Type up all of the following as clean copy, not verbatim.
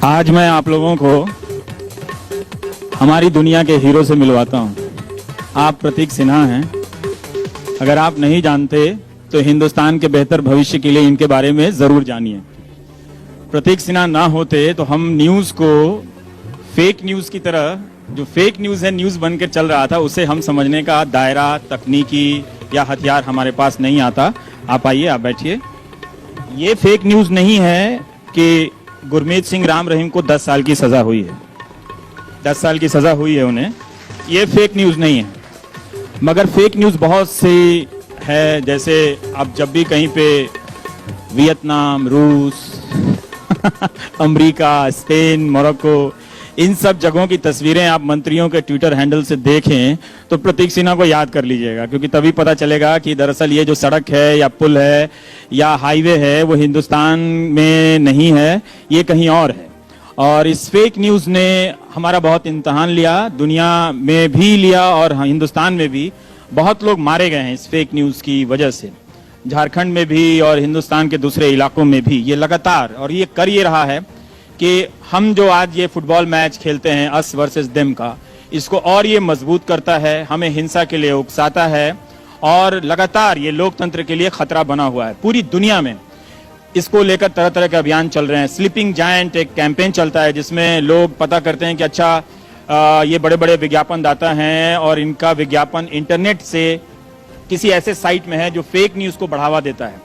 आज मैं आप लोगों को हमारी दुनिया के हीरो से मिलवाता हूं। आप प्रतीक सिन्हा हैं। अगर आप नहीं जानते तो हिंदुस्तान के बेहतर भविष्य के लिए इनके बारे में जरूर जानिए। प्रतीक सिन्हा ना होते तो हम न्यूज को फेक न्यूज की तरह, जो फेक न्यूज है न्यूज बनकर चल रहा था, उसे हम समझने का दायरा, तकनीकी या हथियार हमारे पास नहीं आता। आप आइए, आप बैठिए। ये फेक न्यूज नहीं है कि गुरमीत सिंह राम रहीम को 10 साल की सजा हुई है, 10 साल की सजा हुई है उन्हें। ये फेक न्यूज नहीं है। मगर फेक न्यूज बहुत सी है, जैसे आप जब भी कहीं पे वियतनाम, रूस अमेरिका, स्पेन, मोरक्को, इन सब जगहों की तस्वीरें आप मंत्रियों के ट्विटर हैंडल से देखें तो प्रतीक सिन्हा को याद कर लीजिएगा, क्योंकि तभी पता चलेगा कि दरअसल ये जो सड़क है या पुल है या हाईवे है वो हिंदुस्तान में नहीं है, ये कहीं और है। और इस फेक न्यूज ने हमारा बहुत इम्तहान लिया, दुनिया में भी लिया और हिंदुस्तान में भी। बहुत लोग मारे गए हैं इस फेक न्यूज की वजह से, झारखंड में भी और हिंदुस्तान के दूसरे इलाकों में भी। ये लगातार, और ये कर ये रहा है कि हम जो आज ये फुटबॉल मैच खेलते हैं अस वर्सेस देम का, इसको और ये मजबूत करता है, हमें हिंसा के लिए उकसाता है और लगातार ये लोकतंत्र के लिए खतरा बना हुआ है। पूरी दुनिया में इसको लेकर तरह तरह के अभियान चल रहे हैं। स्लीपिंग जायंट एक कैंपेन चलता है जिसमें लोग पता करते हैं कि अच्छा ये बड़े बड़े विज्ञापन दाता हैं और इनका विज्ञापन इंटरनेट से किसी ऐसे साइट में है जो फेक न्यूज को बढ़ावा देता है।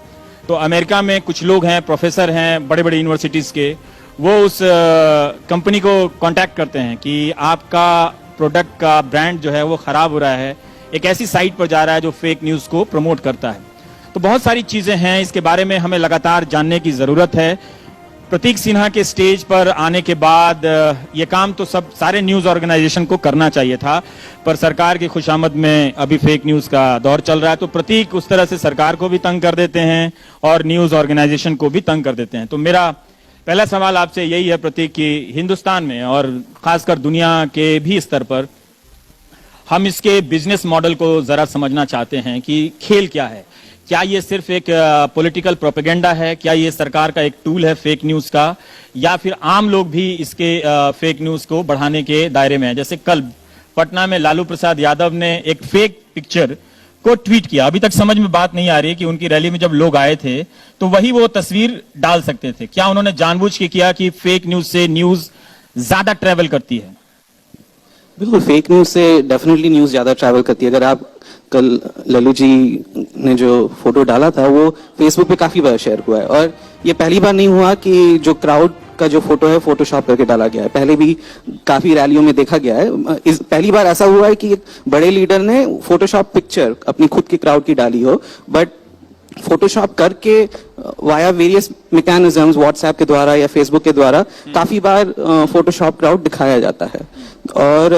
तो अमेरिका में कुछ लोग हैं, प्रोफेसर हैं बड़े बड़े यूनिवर्सिटीज के, वो उस कंपनी को कांटेक्ट करते हैं कि आपका प्रोडक्ट का ब्रांड जो है वो खराब हो रहा है, एक ऐसी साइट पर जा रहा है जो फेक न्यूज को प्रमोट करता है। तो बहुत सारी चीजें हैं, इसके बारे में हमें लगातार जानने की जरूरत है। प्रतीक सिन्हा के स्टेज पर आने के बाद ये काम तो सारे न्यूज ऑर्गेनाइजेशन को करना चाहिए था, पर सरकार की खुशामद में अभी फेक न्यूज का दौर चल रहा है, तो प्रतीक उस तरह से सरकार को भी तंग कर देते हैं और न्यूज ऑर्गेनाइजेशन को भी तंग कर देते हैं। तो मेरा पहला सवाल आपसे यही है प्रतीक, कि हिंदुस्तान में और खासकर दुनिया के भी स्तर पर हम इसके बिजनेस मॉडल को जरा समझना चाहते हैं कि खेल क्या है। क्या ये सिर्फ एक पॉलिटिकल प्रोपेगेंडा है? क्या ये सरकार का एक टूल है फेक न्यूज का, या फिर आम लोग भी इसके फेक न्यूज को बढ़ाने के दायरे में है? जैसे कल पटना में लालू प्रसाद यादव ने एक फेक पिक्चर को ट्वीट किया। अभी तक समझ में बात नहीं आ रही है कि उनकी रैली में जब लोग आए थे तो वही वो तस्वीर डाल सकते थे। क्या उन्होंने जानबूझ के किया कि फेक न्यूज से न्यूज ज्यादा ट्रेवल करती है? बिल्कुल, फेक न्यूज से डेफिनेटली न्यूज ज्यादा ट्रैवल करती है। अगर आप कल लल्लू जी ने जो फोटो डाला था वो फेसबुक पे काफी बार शेयर हुआ है, और ये पहली बार नहीं हुआ कि जो क्राउड का जो फोटो है फोटोशॉप करके डाला गया है। पहले भी काफी रैलियों में देखा गया है। पहली बार ऐसा हुआ है कि एक बड़े लीडर ने फोटोशॉप पिक्चर अपनी खुद की क्राउड की डाली हो, बट फोटोशॉप करके वाया वेरियस मैकेनिज्म्स, व्हाट्सएप के द्वारा या फेसबुक के द्वारा काफी बार फोटोशॉप क्राउड दिखाया जाता है। और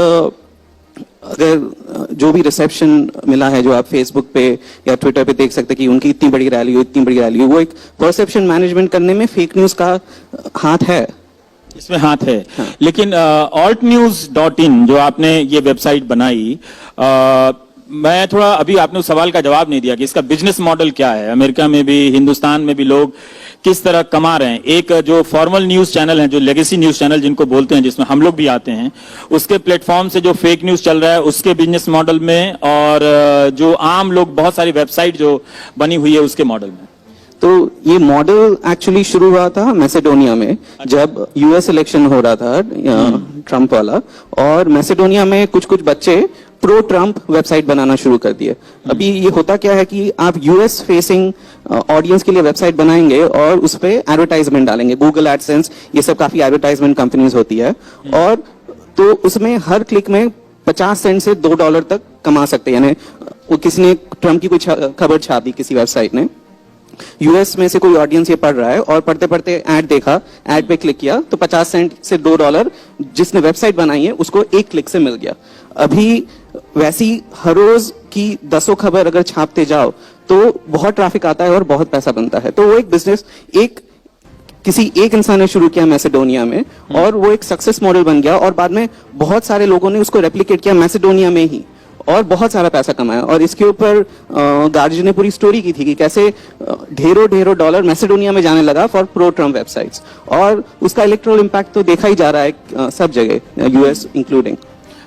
अगर जो भी रिसेप्शन मिला है, जो आप फेसबुक पे या ट्विटर पे देख सकते हैं कि उनकी इतनी बड़ी रैली हो, इतनी बड़ी रैली हो, वो एक परसेप्शन मैनेजमेंट करने में फेक न्यूज का हाथ है, इसमें हाथ है। हाँ। लेकिन altnews.in जो आपने ये वेबसाइट बनाई, मैं थोड़ा, अभी आपने उस सवाल का जवाब नहीं दिया कि इसका बिजनेस मॉडल क्या है। अमेरिका में भी, हिंदुस्तान में भी लोग किस तरह कमा रहे हैं। एक जो फॉर्मल न्यूज चैनल है, जो लेगेसी न्यूज चैनल जिनको बोलते हैं, जिसमें हम लोग भी आते हैं, उसके प्लेटफॉर्म से जो फेक न्यूज चल रहा है उसके बिजनेस मॉडल में, और जो आम लोग, बहुत सारी वेबसाइट जो बनी हुई है उसके मॉडल में। तो ये मॉडल एक्चुअली शुरू हुआ था मैसेडोनिया में। अच्छा। जब यूएस इलेक्शन हो रहा था ट्रम्प वाला, और मैसेडोनिया में कुछ कुछ बच्चे प्रो ट्रम्प वेबसाइट बनाना शुरू कर दिए। अभी ये होता क्या है कि आप यूएस फेसिंग ऑडियंस के लिए वेबसाइट बनाएंगे और उस पे एडवर्टाइजमेंट डालेंगे, गूगल एडसेंस, ये सब काफी एडवर्टाइजमेंट कंपनीज होती है, और तो उसमें हर क्लिक में 50 सेंट से $2 तक कमा सकते हैं। यानी वो किसी ने ट्रम्प की कोई खबर छाप दी किसी वेबसाइट ने, यूएस में से कोई ऑडियंस ये पढ़ रहा है और पढ़ते पढ़ते ऐड देखा, ऐड पे क्लिक किया तो 50 सेंट से $2 जिसने वेबसाइट बनाई है उसको एक क्लिक से मिल गया। अभी वैसी हर रोज की 10 खबर अगर छापते जाओ तो बहुत ट्रैफिक आता है और बहुत पैसा बनता है। तो वो एक बिजनेस किसी एक इंसान ने शुरू किया मैसेडोनिया में, और वो एक सक्सेस मॉडल बन गया, और बाद में बहुत सारे लोगों ने उसको रेप्लिकेट किया मैसेडोनिया में ही, और बहुत सारा पैसा कमाया। और इसके ऊपर गार्जियन ने पूरी स्टोरी की थी कि कैसे ढेरों डॉलर मैसेडोनिया में जाने लगा फॉर प्रो ट्रम्प वेबसाइट्स, और उसका इलेक्ट्रल इम्पैक्ट तो देखा ही जा रहा है सब जगह, यूएस इंक्लूडिंग।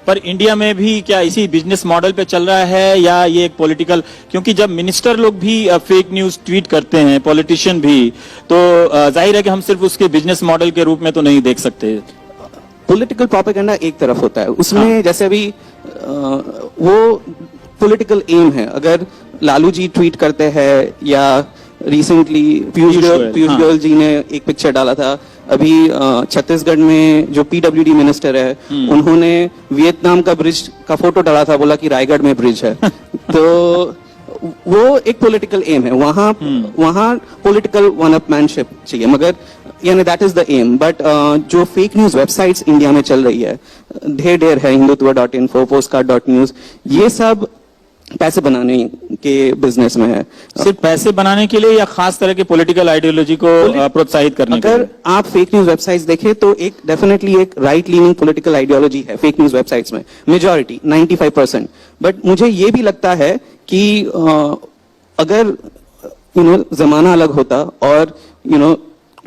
पर इंडिया में भी क्या इसी बिजनेस मॉडल पे चल रहा है या ये एक पॉलिटिकल, क्योंकि जब मिनिस्टर लोग भी फेक न्यूज ट्वीट करते हैं, पॉलिटिशियन भी, तो जाहिर है कि हम सिर्फ उसके बिजनेस मॉडल के रूप में तो नहीं देख सकते। पॉलिटिकल प्रोपेगेंडा एक तरफ होता है, उसमें जैसे अभी वो पॉलिटिकल एम है। अगर लालू जी ट्वीट करते हैं, या रिसेंटली पीयूष गोयल जी ने एक पिक्चर डाला था, अभी छत्तीसगढ़ में जो पीडब्ल्यूडी मिनिस्टर है उन्होंने वियतनाम का ब्रिज का फोटो डाला था, बोला कि रायगढ़ में ब्रिज है। तो वो एक पॉलिटिकल एम है, वहाँ पॉलिटिकल वन अपमैनशिप चाहिए, मगर यानी that is the aim. But जो फेक न्यूज वेबसाइट्स इंडिया में चल रही है, ढेर है, हिंदुत्व.info, postcard.news, ये सब पैसे बनाने के बिजनेस में है। सिर्फ पैसे बनाने के लिए या खास तरह की पॉलिटिकल आइडियोलॉजी को प्रोत्साहित करने के लिए? अगर आप फेक न्यूज वेबसाइट्स देखें तो एक डेफिनेटली एक राइट लीनिंग पॉलिटिकल आइडियोलॉजी है फेक न्यूज वेबसाइट्स में, मेजॉरिटी 95%। बट मुझे ये भी लगता है कि अगर जमाना अलग होता और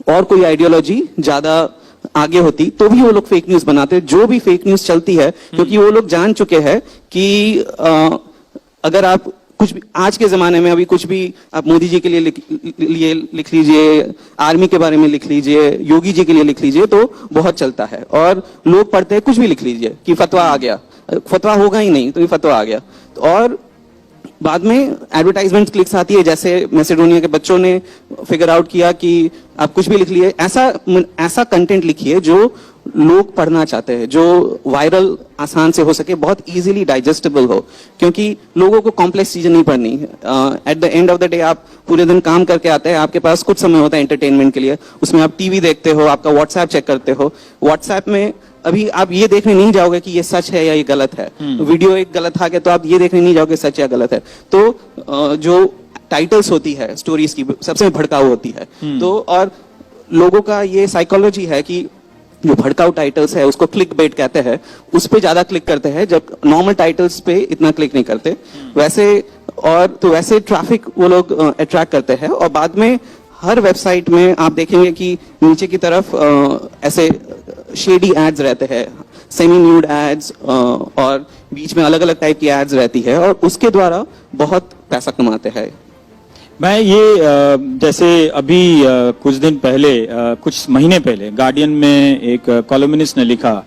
और कोई आइडियोलॉजी ज्यादा आगे होती तो भी वो लोग फेक न्यूज बनाते। जो भी फेक न्यूज चलती है, क्योंकि वो लोग जान चुके हैं कि अगर आप कुछ भी आज के जमाने में, अभी कुछ भी आप मोदी जी के लिए लिख लीजिए, आर्मी के बारे में लिख लीजिए, योगी जी के लिए लिख लीजिए, तो बहुत चलता है और लोग पढ़ते हैं। कुछ भी लिख लीजिए कि फतवा आ गया, फतवा होगा ही नहीं तो ये फतवा आ गया। और बाद में एडवर्टाइजमेंट क्लिक्स आती है, जैसे मैसेडोनिया के बच्चों ने फिगर आउट किया कि आप कुछ भी लिख लिए, ऐसा कंटेंट लिखिए जो लोग पढ़ना चाहते हैं, जो वायरल आसान से हो सके, बहुत इजीली डाइजेस्टेबल हो, क्योंकि लोगों को कॉम्प्लेक्स चीजें नहीं पढ़नी। At the end of the day आप पूरे दिन काम करके आते हैं, आपके पास कुछ समय होता है एंटरटेनमेंट के लिए, उसमें आप टीवी देखते हो, आपका व्हाट्सएप चेक करते हो। व्हाट्सएप में अभी आप ये देखने नहीं जाओगे कि ये सच है या ये गलत है, वीडियो एक गलत आ गया तो आप ये देखने नहीं जाओगे सच या गलत है। तो जो टाइटल्स होती है स्टोरीज की सबसे भड़काऊ होती है। तो और लोगों का ये साइकोलॉजी है कि जो भड़काऊ टाइटल्स है उसको क्लिक बेट कहते हैं, उस पे ज्यादा क्लिक करते हैं, जब नॉर्मल टाइटल्स पे इतना क्लिक नहीं करते। वैसे ट्रैफिक वो लोग अट्रैक्ट करते हैं। और बाद में हर वेबसाइट में आप देखेंगे कि नीचे की तरफ ऐसे शेडी एड्स रहते हैं, सेमी न्यूड एड्स, और बीच में अलग अलग टाइप की एड्स रहती है, और उसके द्वारा बहुत पैसा कमाते हैं। मैं ये जैसे अभी कुछ दिन पहले, कुछ महीने पहले गार्डियन में एक कॉलमनिस्ट ने लिखा,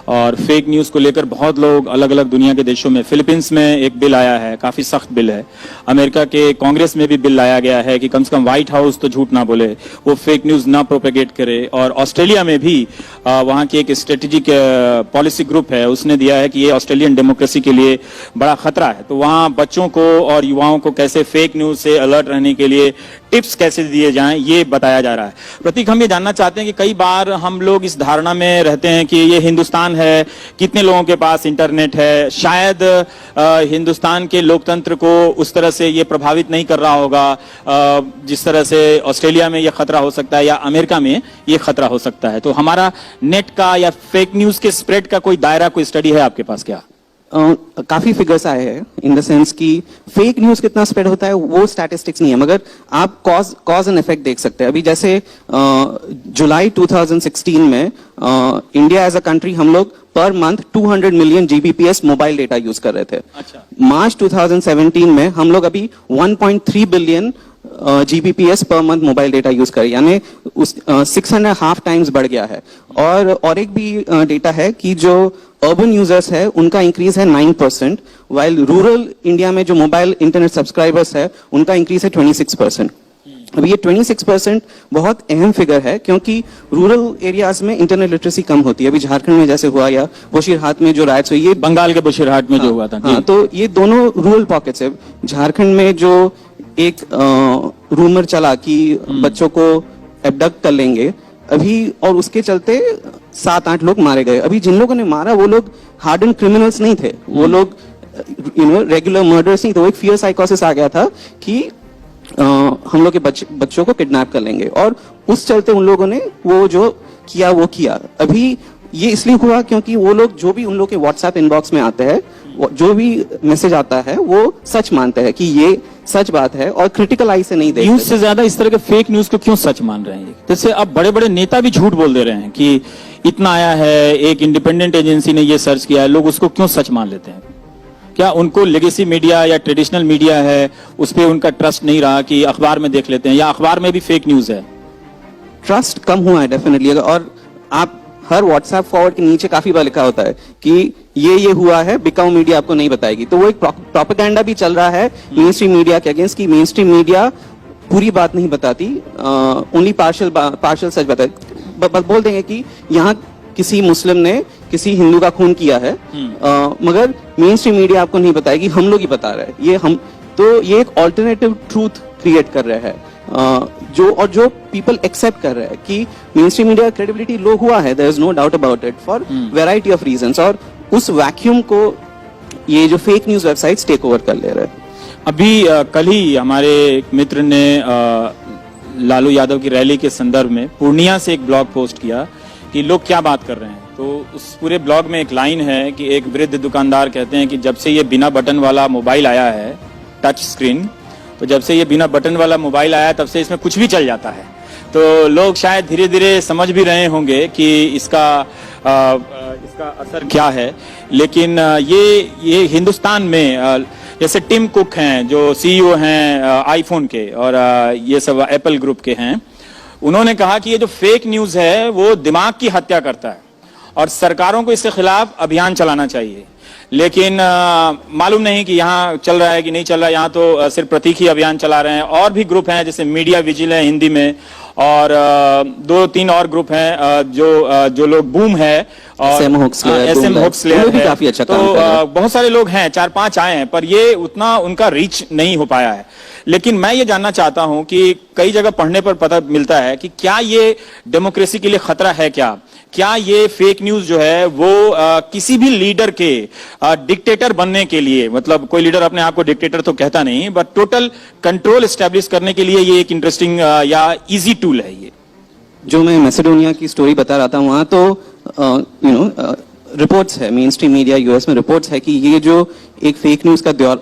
और फेक न्यूज को लेकर बहुत लोग अलग अलग दुनिया के देशों में, फिलीपींस में एक बिल आया है, काफी सख्त बिल है, अमेरिका के कांग्रेस में भी बिल लाया गया है कि कम से कम व्हाइट हाउस तो झूठ ना बोले, वो फेक न्यूज ना प्रोपेगेट करे। और ऑस्ट्रेलिया में भी वहां की एक स्ट्रेटेजिक पॉलिसी ग्रुप है, उसने दिया है कि ये ऑस्ट्रेलियन डेमोक्रेसी के लिए बड़ा खतरा है। तो वहां बच्चों को और युवाओं को कैसे फेक न्यूज से अलर्ट रहने के लिए टिप्स कैसे दिए जाएं, ये बताया जा रहा है। प्रतीक, हम ये जानना चाहते हैं कि कई बार हम लोग इस धारणा में रहते हैं कि ये हिंदुस्तान है, कितने लोगों के पास इंटरनेट है, शायद हिंदुस्तान के लोकतंत्र को उस तरह से ये प्रभावित नहीं कर रहा होगा जिस तरह से ऑस्ट्रेलिया में ये खतरा हो सकता है या अमेरिका में ये खतरा हो सकता है। तो हमारा नेट का या फेक न्यूज के स्प्रेड का कोई दायरा, कोई स्टडी है आपके पास क्या? काफी फिगर्स आए हैं इन द सेंस कि फेक न्यूज कितना स्प्रेड होता है वो स्टैटिस्टिक्स नहीं है, मगर आप कॉज एंड इफेक्ट देख सकते हैं। अभी जैसे जुलाई 2016 में इंडिया एज अ कंट्री हम लोग per month 200 million GBPS mobile data use कर रहे थे। अच्छा। मार्च 2017 में हम लोग अभी 1.3 billion GBPS per month mobile data use करें, यानी 6.5 टाइम्स बढ़ गया है। और एक भी डेटा है कि जो अर्बन यूजर्स है उनका इंक्रीज है 9%, वाइल रूरल इंडिया में जो मोबाइल इंटरनेट सब्सक्राइबर्स है उनका इंक्रीज है 26%। अब ये 26% बहुत अहम फिगर है, क्योंकि रूरल एरियाज में इंटरनेट लिटरेसी कम होती है। अभी झारखंड में जैसे हुआ, या बशीरहाट में जो राइट्स हुई, ये बंगाल के बशीरहाट में जो हुआ था। हाँ, तो ये दोनों रूरल पॉकेट्स है। झारखंड में जो एक रूमर चला कि बच्चों को एबडक्ट कर लेंगे अभी, और उसके चलते 7-8 लोग मारे गए। अभी जिन लोगों ने मारा वो लोग हार्डन क्रिमिनल्स नहीं थे, वो लोग रेगुलर मर्डर्स नहीं थे। वो एक फियर साइकोसिस आ गया था कि हम लोग के बच्चों को किडनैप कर लेंगे, और उस चलते उन लोगों ने वो जो किया वो किया। अभी ये इसलिए हुआ क्योंकि वो लोग जो भी उन लोग के व्हाट्सएप इनबॉक्स में आते हैं जो भी मैसेज आता है वो सच मानते हैं कि ये सच बात है और क्रिटिकल आई से नहीं न्यूज देखते। से ज्यादा इस तरह के फेक न्यूज को क्यों सच मान रहे हैं? जैसे अब बड़े बड़े नेता भी झूठ बोल दे रहे हैं कि इतना आया है, एक इंडिपेंडेंट एजेंसी ने ये सर्च किया है, लोग उसको क्यों सच मान लेते हैं? क्या उनको लेगेसी मीडिया या ट्रेडिशनल मीडिया है उस पर उनका ट्रस्ट नहीं रहा कि अखबार में देख लेते हैं, या अखबार में भी फेक न्यूज है? ट्रस्ट कम हुआ है डेफिनेटली। और आप हर व्हाट्सएप फॉरवर्ड के नीचे काफी बार लिखा होता है कि ये हुआ है, बिकाऊ मीडिया आपको नहीं बताएगी। तो वो एक प्रोपेगेंडा भी चल रहा है मेन स्ट्रीम मीडिया के अगेंस्ट कि मेन स्ट्रीम मीडिया पूरी बात नहीं बताती, ओनली पार्शियल सच बताती। बोल देंगे कि यहाँ किसी मुस्लिम ने किसी हिंदू का खून किया है, मगर मेन स्ट्रीम मीडिया आपको नहीं बताएगी, हम लोग ही बता रहे हैं। ये एक ऑल्टरनेटिव ट्रूथ क्रिएट कर रहे हैं, जो पीपल एक्सेप्ट कर रहे हैं कि mainstream media credibility low हुआ है, there is no doubt about it for variety of reasons. और उस वैक्यूम को ये जो fake news websites take over कर ले रहे हैं। अभी कल ही हमारे एक मित्र ने लालू यादव की रैली के संदर्भ में पूर्णिया से एक ब्लॉग पोस्ट किया कि लोग क्या बात कर रहे हैं। तो उस पूरे ब्लॉग में एक लाइन है कि एक वृद्ध दुकानदार कहते हैं कि जब से ये बिना बटन वाला मोबाइल आया है, टच स्क्रीन, तो जब से ये बिना बटन वाला मोबाइल आया तब से इसमें कुछ भी चल जाता है। तो लोग शायद धीरे धीरे समझ भी रहे होंगे कि इसका असर क्या है। लेकिन ये हिंदुस्तान में जैसे टिम कुक हैं जो सीईओ हैं आईफोन के और ये सब एप्पल ग्रुप के हैं, उन्होंने कहा कि ये जो फेक न्यूज है वो दिमाग की हत्या करता है और सरकारों को इसके खिलाफ अभियान चलाना चाहिए। लेकिन मालूम नहीं कि यहाँ चल रहा है कि नहीं चल रहा है। यहाँ तो सिर्फ प्रतीक ही अभियान चला रहे हैं। और भी ग्रुप हैं जैसे मीडिया विजिल है हिंदी में, और 2-3 और ग्रुप हैं जो लोग बूम है और SM होक्सलेयर भी काफी अच्छा काम तो कर रहे हैं। बहुत सारे लोग हैं, 4-5 आए हैं, पर ये उतना उनका रीच नहीं हो पाया है। लेकिन मैं ये जानना चाहता हूं कि कई जगह पढ़ने पर पता मिलता है कि क्या ये डेमोक्रेसी के लिए खतरा है? क्या ये फेक न्यूज जो है वो किसी भी लीडर के डिक्टेटर बनने के लिए, मतलब कोई लीडर अपने आप को डिक्टेटर तो कहता नहीं, बट टोटल कंट्रोल एस्टेब्लिश करने के लिए ये एक इंटरेस्टिंग या इजी टूल है? ये जो मैं मैसेडोनिया की स्टोरी बता रहा था वहां तो रिपोर्ट्स है, मेन स्ट्रीम मीडिया यूएस में रिपोर्ट्स है कि ये जो एक फेक न्यूज का दौर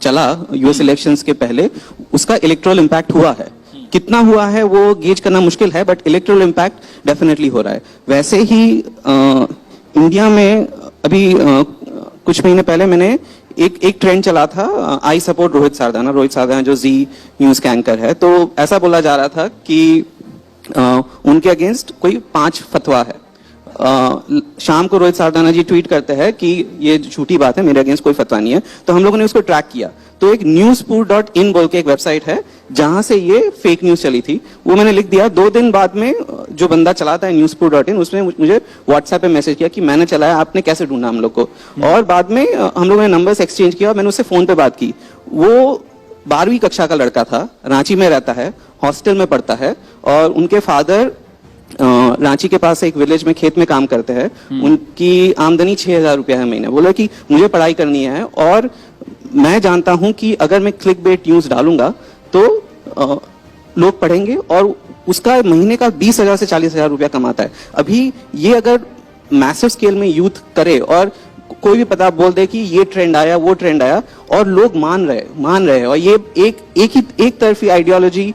चला यूएस इलेक्शंस के पहले, उसका इलेक्टोरल इम्पैक्ट हुआ है। कितना हुआ है वो गेज करना मुश्किल है, बट इलेक्टोरल इम्पैक्ट डेफिनेटली हो रहा है। वैसे ही इंडिया में अभी कुछ महीने पहले मैंने एक ट्रेंड चला था, आई सपोर्ट रोहित सारदाना जो जी न्यूज का एंकर है। तो ऐसा बोला जा रहा था कि उनके अगेंस्ट कोई 5 फतवा है। शाम को रोहित सारदाना जी ट्वीट करते हैं कि ये झूठी बात है, मेरे अगेंस्ट कोई फतवा नहीं है। तो हम लोगों ने उसको ट्रैक किया। तो एक newspur.in बोल के एक वेबसाइट है जहां से ये फेक न्यूज चली थी, वो मैंने लिख दिया। 2 दिन बाद में जो बंदा चलाता है newspur.in, उसने मुझे व्हाट्सएप पे मैसेज किया कि मैंने चलाया, आपने कैसे ढूंढा हम लोग को। और बाद में हम लोगों ने नंबर्स एक्सचेंज किया और मैंने उससे फोन पे बात की। वो 12वीं कक्षा का लड़का था, रांची में रहता है, हॉस्टल में पढ़ता है, और उनके फादर रांची के पास एक विलेज में खेत में काम करते हैं। उनकी आमदनी 6,000 रुपया है महीने। बोला कि मुझे पढ़ाई करनी है और मैं जानता हूं कि अगर मैं क्लिक बेट न्यूज डालूंगा तो लोग पढ़ेंगे, और उसका महीने का 20,000 से 40,000 रुपया कमाता है। अभी ये अगर मैसिव स्केल में यूथ करे और कोई भी पता बोल दे कि ये ट्रेंड आया, वो ट्रेंड आया, और लोग मान रहे हैं, और ये एक तरफी आइडियोलॉजी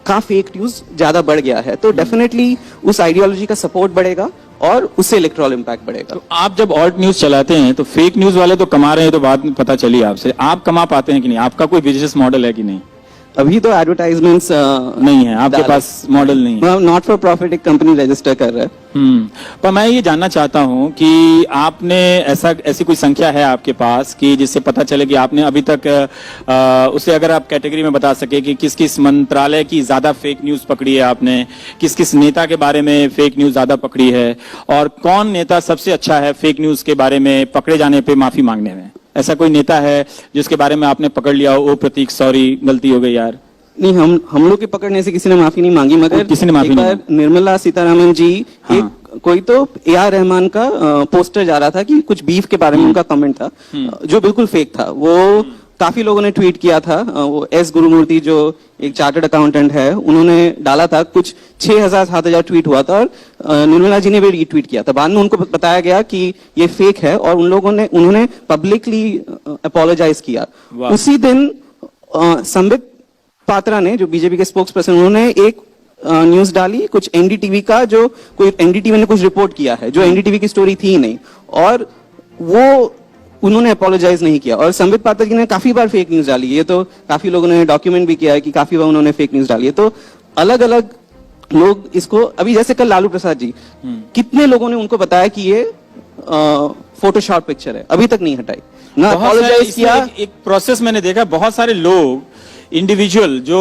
का फेक न्यूज ज्यादा बढ़ गया है, तो डेफिनेटली उस आइडियोलॉजी का सपोर्ट बढ़ेगा और उससे इलेक्टोरल इम्पैक्ट बढ़ेगा। तो आप जब ऑल्ट न्यूज चलाते हैं तो फेक न्यूज वाले तो कमा रहे हैं, तो बात में पता चली आपसे, आप कमा पाते हैं कि नहीं? आपका कोई बिजनेस मॉडल है कि नहीं? अभी तो एडवर्टाइजमेंट्स नहीं है आपके पास, मॉडल नहीं है। नॉट फॉर प्रॉफिट एक कंपनी रजिस्टर कर रहा है। पर मैं ये जानना चाहता हूं कि आपने ऐसी कोई संख्या है आपके पास कि जिससे पता चले कि आपने अभी तक उसे अगर आप कैटेगरी में बता सके कि किस किस मंत्रालय की ज्यादा फेक न्यूज पकड़ी है आपने, किस किस नेता के बारे में फेक न्यूज ज्यादा पकड़ी है, और कौन नेता सबसे अच्छा है फेक न्यूज के बारे में पकड़े जाने पे माफी मांगने में? ऐसा कोई नेता है जिसके बारे में आपने पकड़ लिया हो, ओ प्रतीक सॉरी गलती हो गई यार? नहीं, हम लोग के पकड़ने से किसी ने माफी नहीं मांगी, मगर किसी ने माफी नहीं मांगी। निर्मला सीतारमण जी, हाँ। एक कोई तो AR रहमान का पोस्टर जा रहा था कि कुछ बीफ के बारे में उनका कमेंट था जो बिल्कुल फेक था। वो काफी लोगों ने ट्वीट किया था। वो S गुरुमूर्ति जो एक चार्टर्ड अकाउंटेंट है, उन्होंने डाला था, कुछ 6,000-7,000 ट्वीट हुआ था, और निर्मला जी ने भी रीट्वीट किया था। बाद में उनको बताया गया कि ये फेक है, और उन्होंने पब्लिकली अपोलोजाइज किया। उसी दिन संबित पात्रा ने, जो बीजेपी के स्पोक्स पर्सन, उन्होंने एक न्यूज डाली कुछ एनडीटीवी का, जो कोई एनडीटीवी ने कुछ रिपोर्ट किया है, जो एनडीटीवी की स्टोरी थी ही नहीं, और वो उन्होंने अपोलोजाइज नहीं किया। और संबित पात्रा जी ने काफी बार फेक न्यूज डाली है, ये तो काफी लोगों ने डॉक्यूमेंट भी किया है कि काफी बार उन्होंने फेक न्यूज डाली है। तो अलग अलग लोग इसको, अभी जैसे कल लालू प्रसाद जी, कितने लोगों ने उनको बताया कि ये फोटोशॉप पिक्चर है, अभी तक नहीं हटाई, ना अपोलोजाइज किया। एक प्रोसेस मैंने देखा, बहुत सारे लोग इंडिविजुअल जो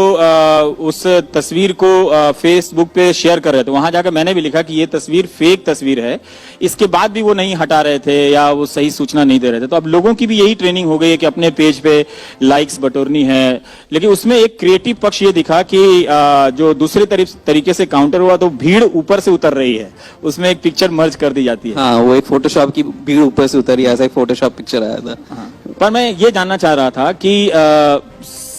उस तस्वीर को फेसबुक पे शेयर कर रहे थे, वहां जाकर मैंने भी लिखा कि ये तस्वीर फेक तस्वीर है, इसके बाद भी वो नहीं हटा रहे थे या वो सही सूचना नहीं दे रहे थे। तो अब लोगों की भी यही ट्रेनिंग हो गई है कि अपने पेज पे लाइक्स बटोरनी है। लेकिन उसमें एक क्रिएटिव पक्ष ये दिखा कि जो दूसरे तरीके से काउंटर हुआ, तो भीड़ ऊपर से उतर रही है, उसमें एक पिक्चर मर्ज कर दी जाती है। हाँ, वो एक फोटोशॉप की भीड़ ऊपर से उतरी, ऐसा एक फोटोशॉप पिक्चर आया था। हाँ। पर मैं ये जानना चाह रहा था कि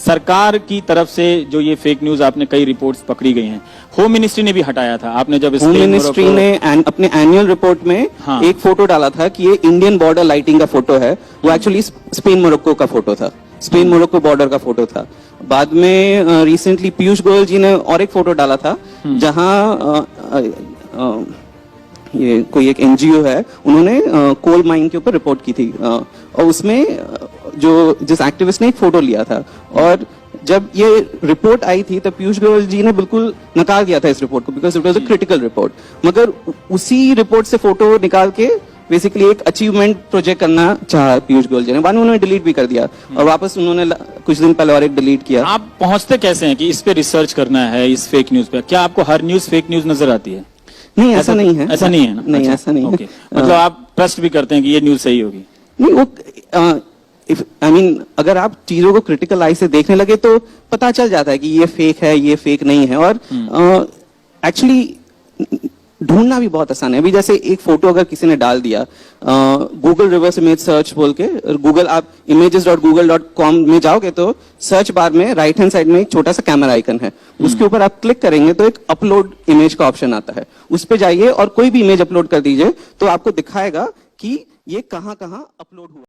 सरकार की तरफ से जो ये फेक न्यूज, आपने कई रिपोर्ट्स पकड़ी गई हैं, होम मिनिस्ट्री ने भी हटाया था। आपने जब होम मिनिस्ट्री ने अपने एनुअल रिपोर्ट में हाँ। एक फोटो डाला था कि ये इंडियन बॉर्डर लाइटिंग का फोटो है, वो एक्चुअली स्पेन मोरक्को का फोटो था, स्पेन मोरक्को बॉर्डर का फोटो था। बाद में रिसेंटली पीयूष गोयल जी ने और एक फोटो डाला था, जहां ये कोई एक एनजीओ है, उन्होंने कोल माइन के ऊपर रिपोर्ट की थी, और उसमें जिस एक्टिविस्ट ने एक फोटो लिया था, और जब ये रिपोर्ट आई थी तब पीयूष गोयल जी ने बिल्कुल नकार दिया था इस रिपोर्ट को, because it was a critical report. मगर उसी रिपोर्ट से फोटो निकाल के बेसिकली एक अचीवमेंट प्रोजेक्ट करना चाहा पीयूष गोयल जी ने, बाद में उन्होंने डिलीट भी कर दिया, और वापस उन्होंने कुछ दिन पहले और एक डिलीट किया। आप पहुंचते कैसे हैं कि इस पे रिसर्च करना है, इस फेक न्यूज पे? क्या आपको हर न्यूज फेक न्यूज नजर आती है? नहीं, ऐसा नहीं है। ऐसा नहीं है ना? नहीं, अच्छा, ऐसा नहीं ओके। है। मतलब आप ट्रस्ट भी करते हैं कि ये न्यूज सही होगी? नहीं, वो अगर आप चीजों को क्रिटिकल आई से देखने लगे तो पता चल जाता है कि ये फेक है, ये फेक नहीं है। और एक्चुअली ढूंढना भी बहुत आसान है। अभी जैसे एक फोटो अगर किसी ने डाल दिया, गूगल रिवर्स इमेज सर्च बोल के, गूगल आप images.google.com में जाओगे तो सर्च बार में राइट हैंड साइड में एक छोटा सा कैमरा आइकन है, उसके ऊपर आप क्लिक करेंगे तो एक अपलोड इमेज का ऑप्शन आता है, उस पे जाइए और कोई भी इमेज अपलोड कर दीजिए, तो आपको दिखाएगा कि ये कहां कहां अपलोड हुआ।